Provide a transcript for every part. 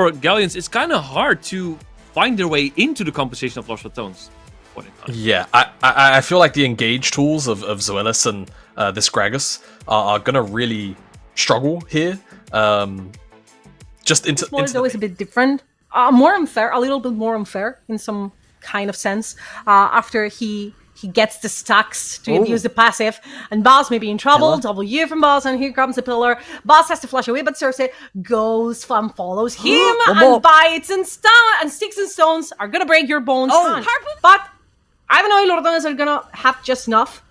for Galions, it's kind of hard to find their way into the composition of Los Ratones. Yeah, I feel like the engage tools of Zoelis and this Gragas are gonna really struggle here. Just into It's always a bit different, more unfair, a little bit more unfair in some kind of sense. After he gets the stacks to use the passive, and Boss may be in trouble. W from Boss, and here comes the pillar. Boss has to flash away, but Cersei goes and follows him, and bites and sticks and stones are gonna break your bones. But I don't know if Los Ratones are gonna have just enough.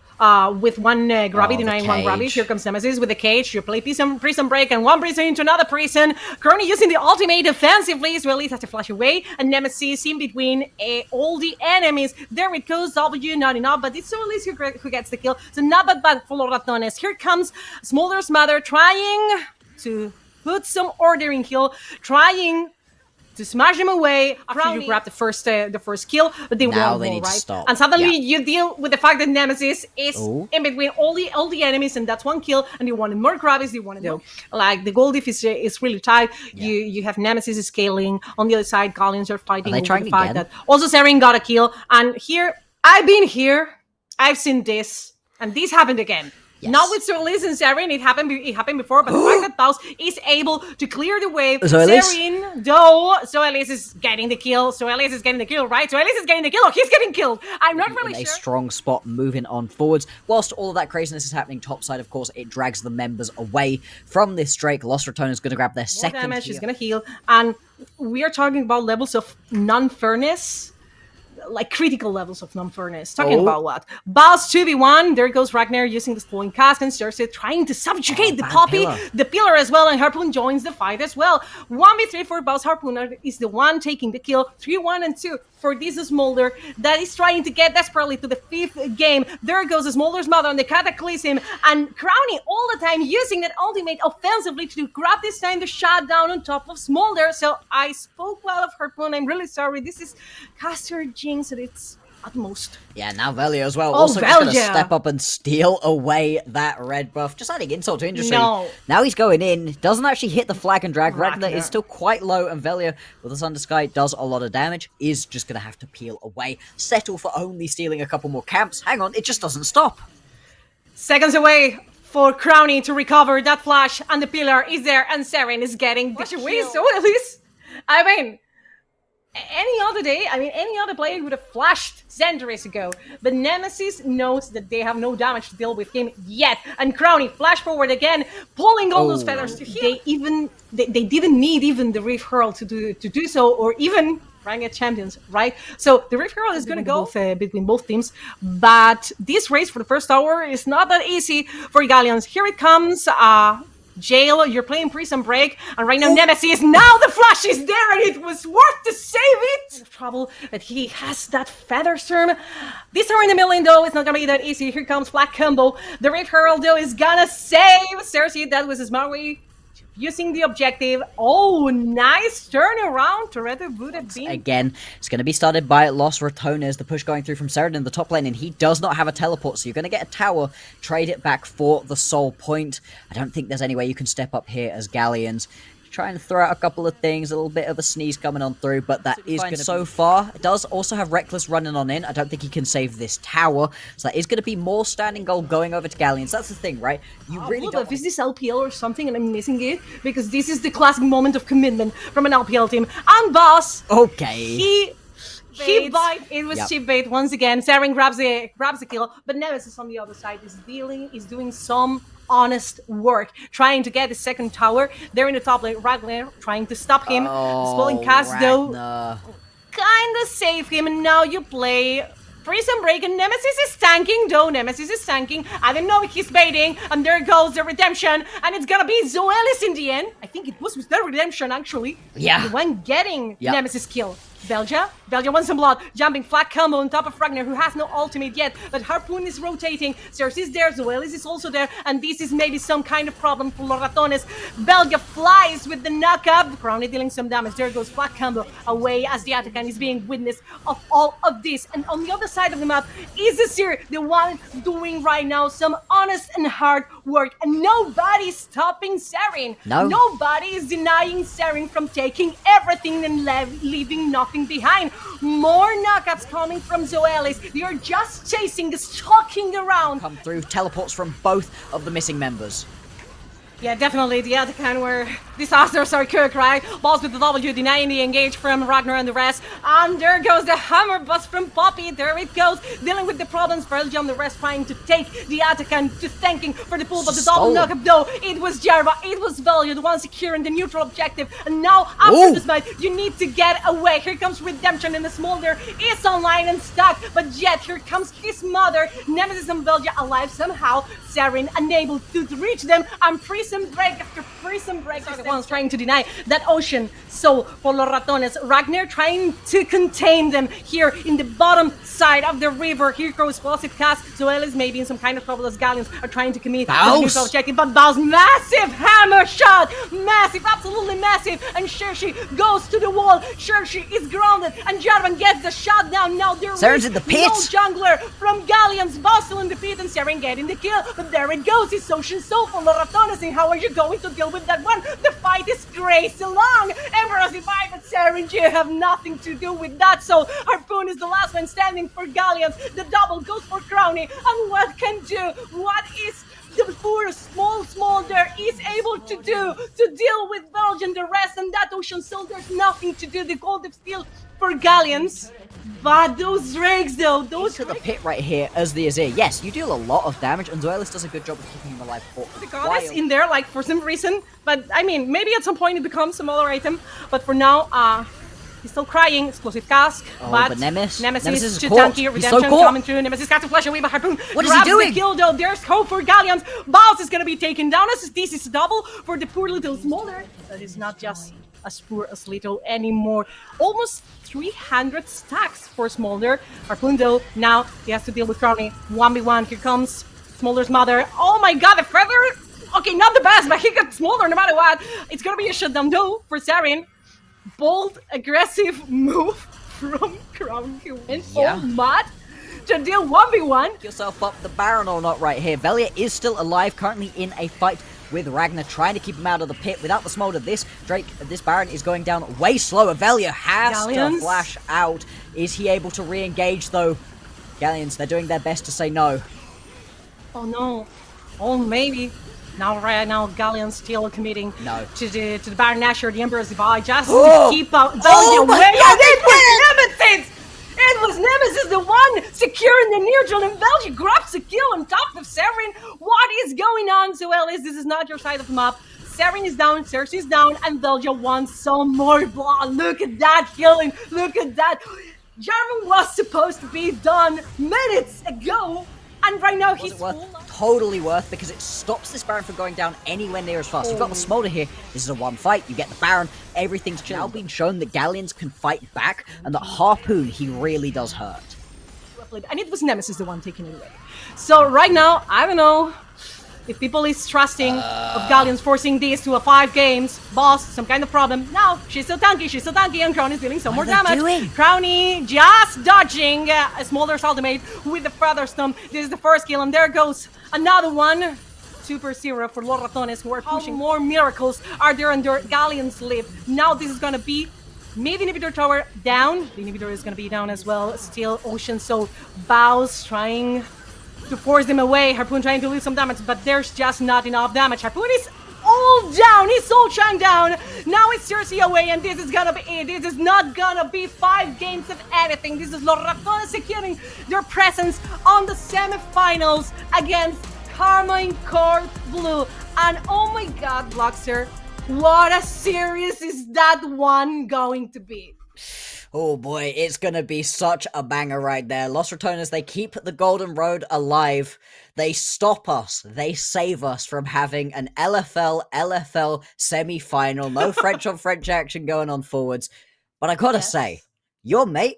With one grabby, denying one grabby. Here comes Nemesis with the cage. You play prison break and one prison into another prison. Currently using the ultimate defensively. Israelis has to flash away. And Nemesis in between all the enemies. There it goes. W not enough. But it's Israelis who gets the kill. So not that bad for Los Ratones. Here comes Smolder's mother trying to put some order in kill. Trying to smash them away after you grab the first kill, but they won't, right? Stop. And suddenly you deal with the fact that Nemesis is in between all the enemies, and that's one kill, and you wanted more grabbies, you wanted more. Like the goal diff is really tight. You have Nemesis scaling on the other side. Galions are fighting over the fact that also Seren got a kill, and here I've been here, I've seen this, and this happened again. Yes. Not with Zoelis and Seren, it happened before, but the fact that Baus is able to clear the wave. Seren, though, Zoelis is getting the kill. Zoelis is getting the kill, right? Zoelis is getting the kill. Oh, he's getting killed. I'm not really sure. A strong spot moving on forwards. Whilst all of that craziness is happening topside, of course, it drags the members away from this Drake. Los Ratones is going to grab their second damage. heal. She's going to heal. And we are talking about levels of non-fairness. Like critical levels of non-fairness. Talking about what? Baus 2v1. There goes Ragnar using the Spoiling Cask, and Cersei trying to subjugate the Poppy, the pillar as well, and Harpoon joins the fight as well. 1v3 for Baus. Harpooner is the one taking the kill. 3-1 and 2 for this Smolder that is trying to get desperately to the 5th game. There goes Smolder's mother on the Cataclysm, and Crowny all the time using that ultimate offensively to grab this time the shutdown on top of Smolder. So I spoke well of Harpoon. I'm really sorry. This is caster jinx at its utmost. Yeah, now Velio as well. Also just going to step up and steal away that red buff. Just adding insult to injury. No. Now he's going in. Doesn't actually hit the flag and drag. Ragnar is still quite low, and Velio with the Thunder Sky does a lot of damage. Is just going to have to peel away. Settle for only stealing a couple more camps. Hang on, it just doesn't stop. Seconds away for Crowny to recover that flash, and the pillar is there, and Seren is getting the kill. So at least, I mean, any other day, any other player would have flashed centuries ago. But Nemesis knows that they have no damage to deal with him yet. And Crowny flash forward again, pulling all those feathers to heal. They didn't need even the Rift Herald to do so, or even ranked champions, right? So the Rift Herald is going to go between both teams. But this race for the first tower is not that easy for Galions. Here it comes. Jail, you're playing Prison Break, and right now Nemesis, now the flash is there, and it was worth to save it! Trouble that he has that Feather Storm. This tower in the middle lane, though, it's not gonna be that easy. Here comes Black Combo. The Rift Herald, though, is gonna save Cersei. That was a smart way using the objective. Oh, nice turnaround. Toretto would have been... Again, it's going to be started by Los Ratones. The push going through from Seren in the top lane, and he does not have a teleport, so you're going to get a tower, trade it back for the soul point. I don't think there's any way you can step up here as Galions. Try and throw out a couple of things, a little bit of a sneeze coming on through, but that is going to so far. It does also have Reckless running on in. I don't think he can save this tower, so that is going to be more standing gold going over to Galions. That's the thing, right? You really don't... Is this LPL or something and I'm missing it? Because this is the classic moment of commitment from an LPL team. And Boss, okay. He bite. It was cheap bait once again. Seren grabs the kill, but Nemesis on the other side is doing some honest work, trying to get the second tower. They're in the top lane. Ragnar trying to stop him. Spoiling Cask, though, kind of save him. And now you play Prison Break, and Nemesis is tanking, though. Nemesis is tanking. I don't know if he's baiting, and there goes the redemption, and it's gonna be Zoelis in the end. I think it was with the redemption, actually. Yeah. The one getting Nemesis kill. Belgia wants some blood. Jumping flat combo on top of Ragnar, who has no ultimate yet, but Harpoon is rotating. Cersei is there, Zoelis is also there, and this is maybe some kind of problem for Los Ratones. Belgia flies with the knockup. Crowny dealing some damage. There goes flat combo away as the Atakan is being witness of all of this. And on the other side of the map is Azir, the one doing right now some honest and hard work. And nobody's stopping Serin. No. Nobody is denying Serin from taking everything and leaving nothing behind. More knockups coming from Zoelis. They are just chasing, stalking around. Come through, teleports from both of the missing members. Yeah, definitely the other kind where disasters are cooked, right? Balls with the W, denying the engage from Ragnar and the rest. And there goes the hammer bust from Poppy. There it goes, dealing with the problems. Belgium, the rest trying to take the Atakan, just thanking for the pull, but the double knockup though. It was Jarva, it was Belgium, the one securing the neutral objective. And now, after this fight, you need to get away. Here comes Redemption, and the Smolder is online and stuck. But yet, here comes his mother, Nemesis and Belgium alive somehow. Serin unable to reach them, and prison break after prison break are the ones trying to deny that ocean. So for Los Ratones, Ragnar trying to contain them here in the bottom side of the river. Here goes explosive cast. Zoelis may be in some kind of trouble as Galions are trying to commit the neutral objective, but Baus, massive hammer shot, massive, absolutely massive, and Shershi goes to the wall. Shershi is grounded, and Jarvan gets the shot down. Now there's in the pit. No jungler from Galions. Baus still in the pit, and Seren getting the kill. But there it goes, it's Ocean Soul for Los Ratones, and how are you going to deal with that one? The fight is crazy long. Emperor's Divide, but Seren, you have nothing to do with that. So Harpoon is the last one standing for Galions. The double goes for Crowny, and what can do? What is the poor small there is able to do to deal with Belgium, the rest, and that Ocean Soul, there's nothing to do. The gold of steel for Galions. But those drakes though, those to the pit right here as the Azir. Yes, you deal a lot of damage, and Zoelis does a good job of keeping him alive for the goddess in there, like, for some reason. But I mean, maybe at some point it becomes a smaller item. But for now, he's still crying. Explosive cask. But Nemesis is too caught. tanky. He's Redemption so coming through. Nemesis got to flash away, but Harpoon what is he doing? The kill though. There's hope for Galions. Baus is gonna be taken down as this is double for the poor little Smolder. That is not just as poor as little anymore. Almost 300 stacks for Smolder. Harpoon though, now he has to deal with Crowny. 1v1, here comes Smolder's mother. Oh my god, the feather! Okay, not the best, but he got Smolder no matter what. It's gonna be a shutdown though for Serin. Bold, aggressive move from Crowny. He went all mad to deal 1v1. Pick yourself up the Baron or not right here. Velia is still alive, currently in a fight with Ragnar, trying to keep him out of the pit. Without the Smolder, this Baron is going down way slower. Velia has to flash out. Is he able to re-engage though? Galions, they're doing their best to say no. Oh no. Oh maybe. Now right now Galions still committing to the Baron Nashor, the Emperor's Divide, just to keep out Velia away. Nemesis! It was Nemesis, the one securing the neutral, and Belgium grabs a kill on top of Serin. What is going on, Zoelis? This is not your side of the map. Serin is down, Cersei is down, and Belgium wants some more blood. Look at that killing. Look at that. Jarvan was supposed to be done minutes ago, and right now he's totally worth, because it stops this Baron from going down anywhere near as fast. You've got the Smolder here. This is a one fight. You get the Baron. Everything's now been shown that Galions can fight back, and that Harpoon, he really does hurt. And it was Nemesis the one taking it away. So right now, I don't know if people is trusting of Galions forcing this to a 5 games. Boss, some kind of problem. No, she's still tanky, and Crowny is dealing some more damage. Crowny just dodging a Smolder's ultimate with the Feather Stomp. This is the first kill, and there goes another one. Super zero for Los Ratones, who are pushing. More miracles are there under Galions live. Now this is gonna be mid inhibitor tower down. The inhibitor is gonna be down as well. Still Ocean Soul. Baus trying to force them away. Harpoon trying to lose some damage, but there's just not enough damage. Harpoon is all down. He's all shine down. Now it's Cersei away, and this is gonna be it. This is not gonna be 5 games of anything. This is Los Ratones securing their presence on the semifinals against Carmine Corp Blue. And oh my god, Bloxer, what a series is that one going to be? Oh boy, it's gonna be such a banger right there. Los Ratones, they keep the Golden Road alive. They stop us. They save us from having an LFL semi-final. No French on French action going on forwards. But I gotta say, your mate